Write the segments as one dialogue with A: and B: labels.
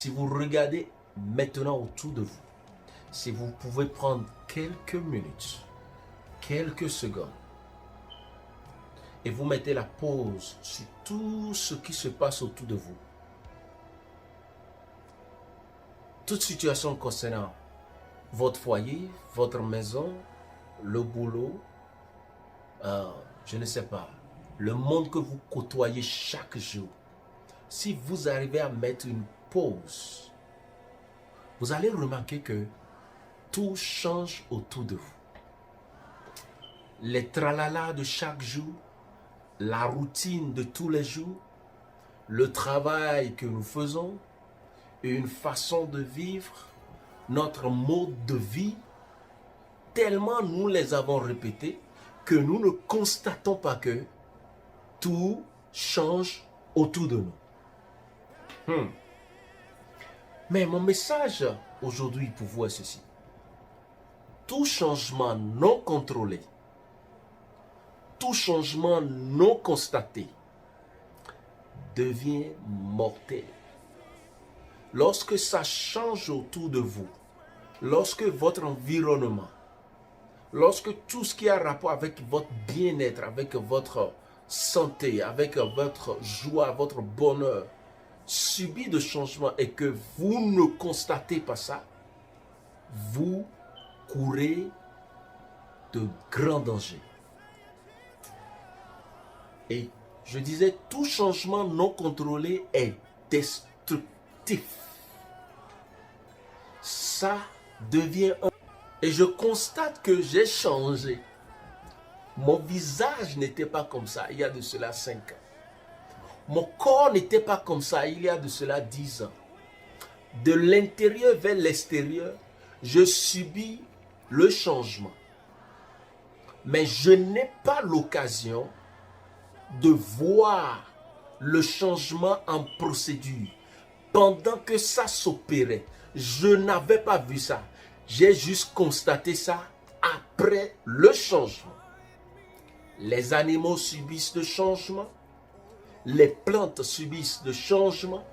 A: Si vous regardez maintenant autour de vous, si vous pouvez prendre quelques minutes, quelques secondes, et vous mettez la pause sur tout ce qui se passe autour de vous, toute situation concernant votre foyer, votre maison, le boulot, je ne sais pas, le monde que vous côtoyez chaque jour. Si vous arrivez à mettre une pause, vous allez remarquer que tout change autour de vous. Les tralala de chaque jour, la routine de tous les jours, le travail que nous faisons, une façon de vivre, notre mode de vie, tellement nous les avons répétés que nous ne constatons pas que tout change autour de nous. Mais mon message aujourd'hui pour vous est ceci. Tout changement non contrôlé, tout changement non constaté devient mortel. Lorsque ça change autour de vous, lorsque votre environnement, lorsque tout ce qui a rapport avec votre bien-être, avec votre santé, avec votre joie, votre bonheur, subit de changement et que vous ne constatez pas ça, vous courez de grands dangers. Et je disais, tout changement non contrôlé est destructif. Ça devient un... Et je constate que j'ai changé. Mon visage n'était pas comme ça il y a de cela 5 ans. Mon corps n'était pas comme ça il y a de cela 10 ans. De l'intérieur vers l'extérieur, je subis le changement. Mais je n'ai pas l'occasion de voir le changement en procédure. Pendant que ça s'opérait, je n'avais pas vu ça. J'ai juste constaté ça après le changement. Les animaux subissent le changement. Les plantes subissent le changement.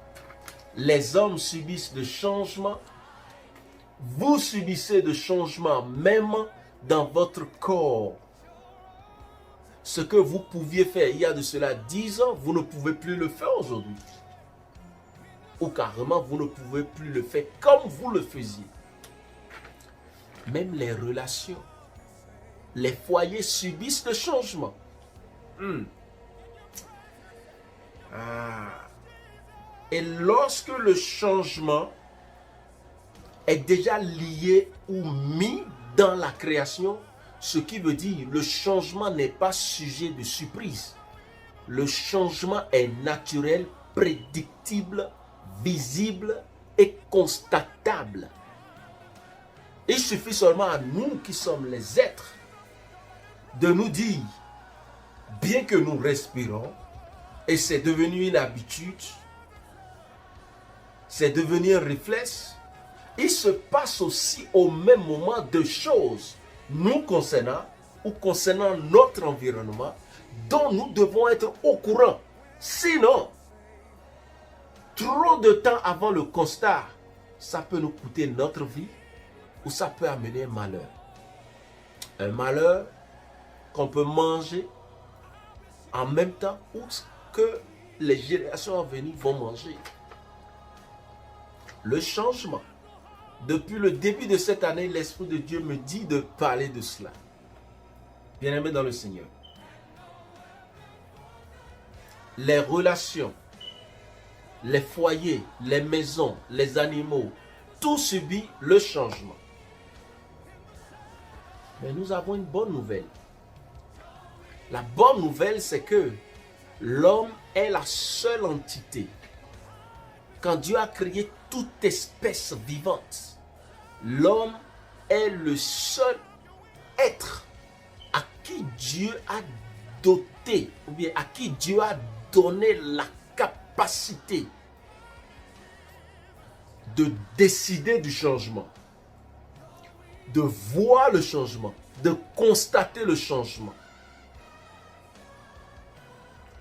A: Les hommes subissent le changement. Vous subissez le changement même dans votre corps. Ce que vous pouviez faire il y a de cela 10 ans, vous ne pouvez plus le faire aujourd'hui. Ou carrément, vous ne pouvez plus le faire comme vous le faisiez. Même les relations, les foyers subissent le changement. Et lorsque le changement est déjà lié ou mis dans la création, ce qui veut dire le changement n'est pas sujet de surprise. Le changement est naturel, prédictible, visible et constatable. Il suffit seulement à nous qui sommes les êtres de nous dire, bien que nous respirons, et c'est devenu une habitude, c'est devenu un réflexe, il se passe aussi au même moment de choses nous concernant ou concernant notre environnement dont nous devons être au courant. Sinon, trop de temps avant le constat, ça peut nous coûter notre vie ou ça peut amener un malheur. Un malheur qu'on peut manger en même temps ou que les générations à venir vont manger. Le changement. Depuis le début de cette année, l'Esprit de Dieu me dit de parler de cela. Bien-aimés dans le Seigneur. Les relations, les foyers, les maisons, les animaux, tout subit le changement. Mais nous avons une bonne nouvelle. La bonne nouvelle, c'est que l'homme est la seule entité. Quand Dieu a créé toute espèce vivante, l'homme est le seul être à qui Dieu a doté, ou bien à qui Dieu a donné la capacité de décider du changement, de voir le changement, de constater le changement.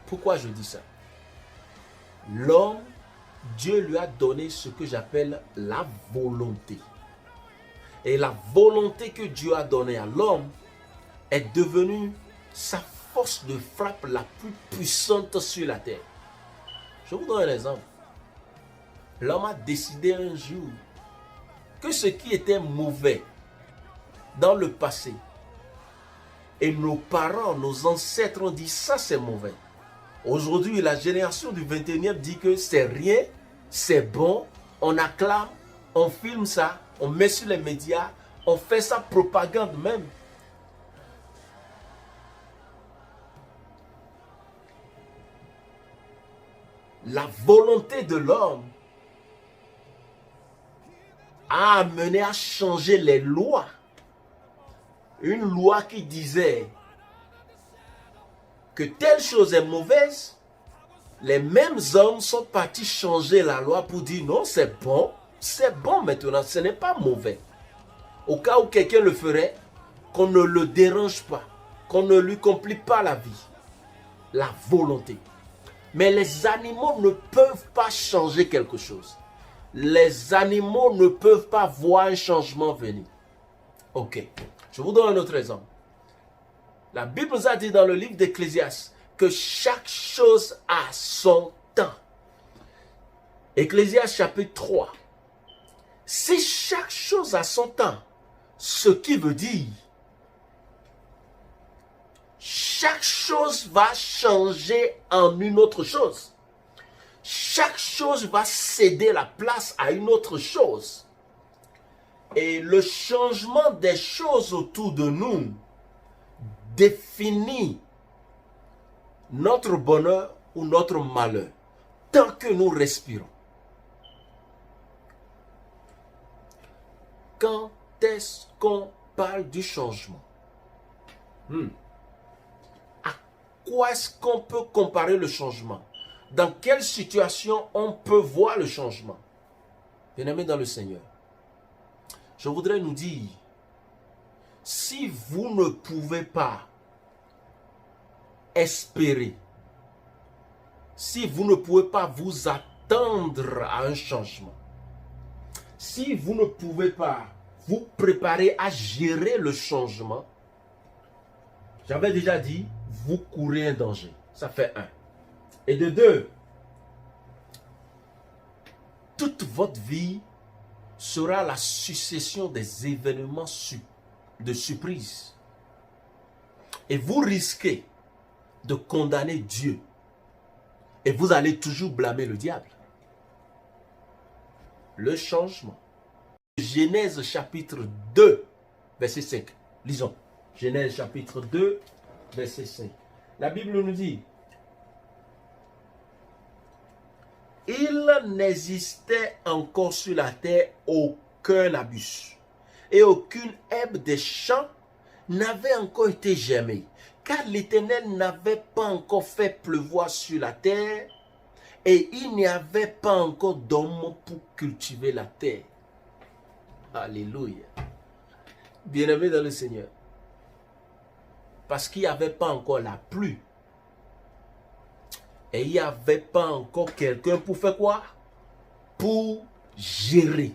A: Pourquoi je dis ça? L'homme Dieu lui a donné ce que j'appelle la volonté. Et la volonté que Dieu a donnée à l'homme est devenue sa force de frappe la plus puissante sur la terre. Je vous donne un exemple. L'homme a décidé un jour que ce qui était mauvais dans le passé, et nos parents, nos ancêtres ont dit ça c'est mauvais. Aujourd'hui, la génération du 21e dit que c'est rien, c'est bon, on acclame, on filme ça, on met sur les médias, on fait sa propagande même. La volonté de l'homme a amené à changer les lois. Une loi qui disait que telle chose est mauvaise, les mêmes hommes sont partis changer la loi pour dire non, c'est bon maintenant, ce n'est pas mauvais. Au cas où quelqu'un le ferait, qu'on ne le dérange pas, qu'on ne lui complique pas la vie. La volonté. Mais les animaux ne peuvent pas changer quelque chose. Les animaux ne peuvent pas voir un changement venir. Ok, je vous donne un autre exemple. La Bible nous a dit dans le livre d'Ecclésiaste que chaque chose a son temps. Ecclésiaste chapitre 3. Si chaque chose a son temps, ce qui veut dire chaque chose va changer en une autre chose. Chaque chose va céder la place à une autre chose. Et le changement des choses autour de nous définit notre bonheur ou notre malheur tant que nous respirons. Quand est-ce qu'on parle du changement? À quoi est-ce qu'on peut comparer le changement? Dans quelle situation on peut voir le changement? Bien-aimés dans le Seigneur, je voudrais nous dire, si vous ne pouvez pas espérer, si vous ne pouvez pas vous attendre à un changement, si vous ne pouvez pas vous préparer à gérer le changement, j'avais déjà dit, vous courez un danger. Ça fait un. Et de deux, toute votre vie sera la succession des événements de surprise. Et vous risquez de condamner Dieu. Et vous allez toujours blâmer le diable. Le changement. Genèse chapitre 2, verset 5. Lisons. Genèse chapitre 2, verset 5. La Bible nous dit, il n'existait encore sur la terre aucun abus, et aucune herbe des champs n'avait encore été germée, car l'Éternel n'avait pas encore fait pleuvoir sur la terre, et il n'y avait pas encore d'homme pour cultiver la terre. Alléluia. Bien-aimés dans le Seigneur, parce qu'il n'y avait pas encore la pluie, et il n'y avait pas encore quelqu'un pour faire quoi? Pour gérer.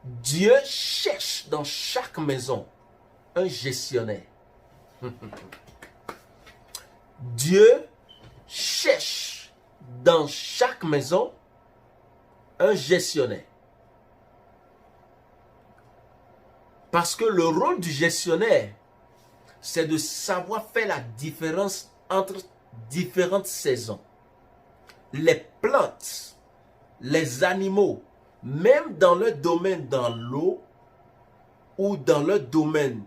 A: Dieu cherche dans chaque maison un gestionnaire. Dieu cherche dans chaque maison un gestionnaire. Parce que le rôle du gestionnaire, c'est de savoir faire la différence entre différentes saisons. Les plantes, les animaux, même dans leur domaine dans l'eau ou dans leur domaine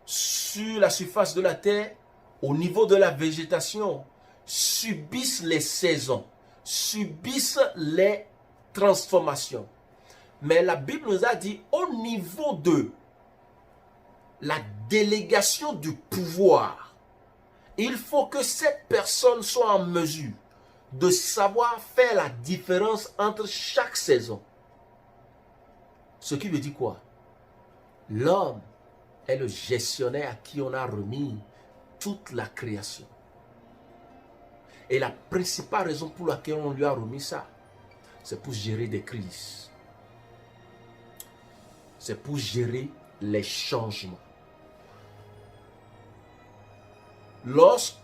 A: sur la surface de la terre, au niveau de la végétation, subissent les saisons, subissent les transformations. Mais la Bible nous a dit au niveau de la délégation du pouvoir, il faut que cette personne soit en mesure de savoir faire la différence entre chaque saison. Ce qui veut dire quoi? L'homme est le gestionnaire à qui on a remis toute la création. Et la principale raison pour laquelle on lui a remis ça, c'est pour gérer des crises. C'est pour gérer les changements. Lorsque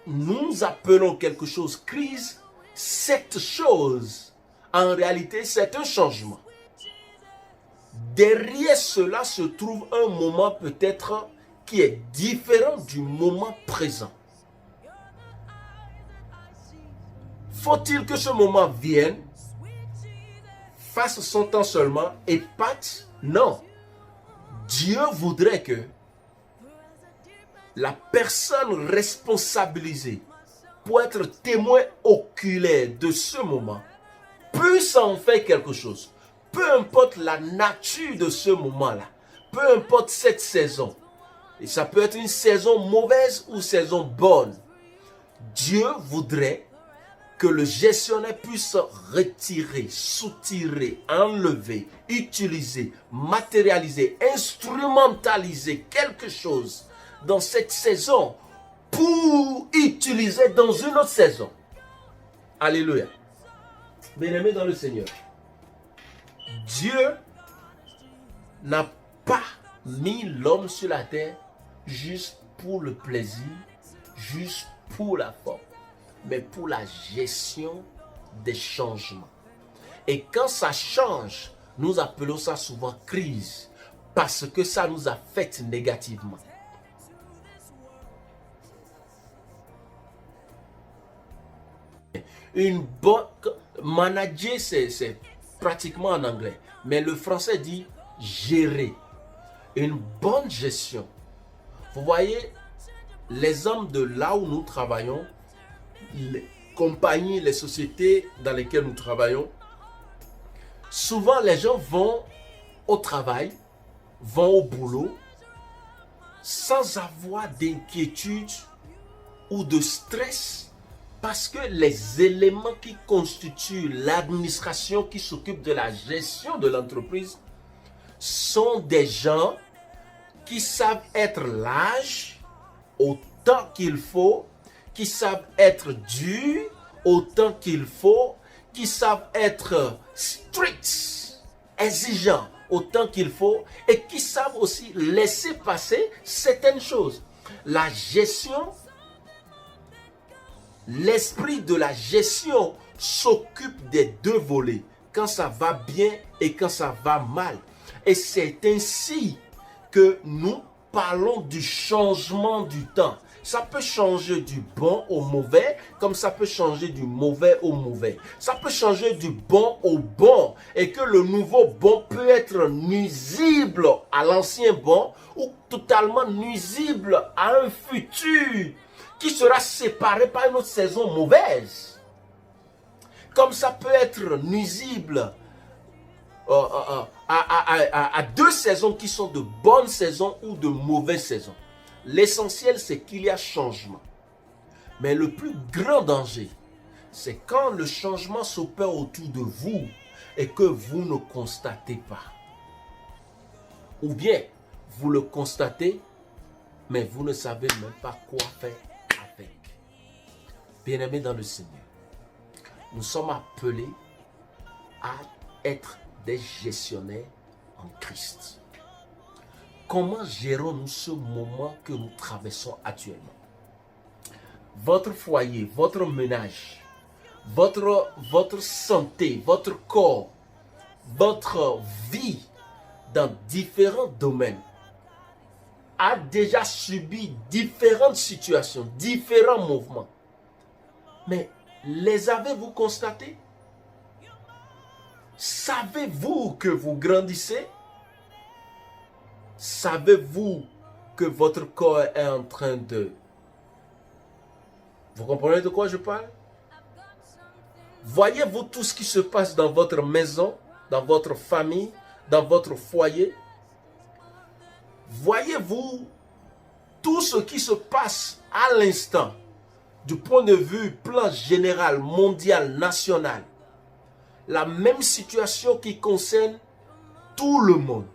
A: nous appelons quelque chose crise, cette chose, en réalité, c'est un changement. Derrière cela se trouve un moment peut-être qui est différent du moment présent. Faut-il que ce moment vienne, fasse son temps seulement et parte? Non. Dieu voudrait que la personne responsabilisée pour être témoin oculaire de ce moment puisse en faire quelque chose. Peu importe la nature de ce moment-là, peu importe cette saison, et ça peut être une saison mauvaise ou saison bonne, Dieu voudrait que le gestionnaire puisse retirer, soutirer, enlever, utiliser, matérialiser, instrumentaliser quelque chose dans cette saison pour utiliser dans une autre saison. Alléluia. Bien-aimés dans le Seigneur, Dieu n'a pas mis l'homme sur la terre juste pour le plaisir, juste pour la forme, mais pour la gestion des changements. Et quand ça change, nous appelons ça souvent crise, parce que ça nous affecte négativement. Une bonne manager, c'est pratiquement en anglais, mais le français dit gérer. Une bonne gestion. Vous voyez, les hommes de là où nous travaillons, les compagnies, les sociétés dans lesquelles nous travaillons, souvent les gens vont au travail, vont au boulot, sans avoir d'inquiétude ou de stress, parce que les éléments qui constituent l'administration qui s'occupe de la gestion de l'entreprise sont des gens qui savent être lâches autant qu'il faut, qui savent être durs autant qu'il faut, qui savent être stricts, exigeants autant qu'il faut, et qui savent aussi laisser passer certaines choses. La gestion, l'esprit de la gestion s'occupe des deux volets, quand ça va bien et quand ça va mal. Et c'est ainsi que nous parlons du changement du temps. Ça peut changer du bon au mauvais, comme ça peut changer du mauvais au mauvais. Ça peut changer du bon au bon, et que le nouveau bon peut être nuisible à l'ancien bon, ou totalement nuisible à un futur qui sera séparé par une autre saison mauvaise. Comme ça peut être nuisible à deux saisons qui sont de bonnes saisons ou de mauvaises saisons. L'essentiel, c'est qu'il y a changement. Mais le plus grand danger, c'est quand le changement s'opère autour de vous et que vous ne constatez pas. Ou bien, vous le constatez, mais vous ne savez même pas quoi faire avec. Bien-aimés dans le Seigneur, nous sommes appelés à être des gestionnaires en Christ. Comment gérons-nous ce moment que nous traversons actuellement? Votre foyer, votre ménage, votre santé, votre corps, votre vie dans différents domaines a déjà subi différentes situations, différents mouvements. Mais les avez-vous constatés? Savez-vous que vous grandissez? Savez-vous que votre corps est en train de... Vous comprenez de quoi je parle? Voyez-vous tout ce qui se passe dans votre maison, dans votre famille, dans votre foyer? Voyez-vous tout ce qui se passe à l'instant, du point de vue plan général, mondial, national? La même situation qui concerne tout le monde.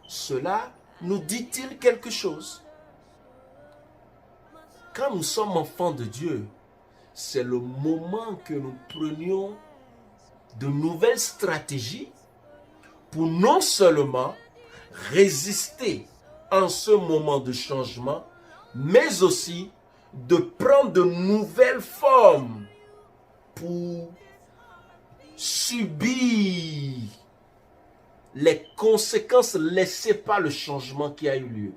A: Cela nous dit-il quelque chose? Quand nous sommes enfants de Dieu, c'est le moment que nous prenions de nouvelles stratégies pour non seulement résister en ce moment de changement, mais aussi de prendre de nouvelles formes pour subir les conséquences laissées par le changement qui a eu lieu.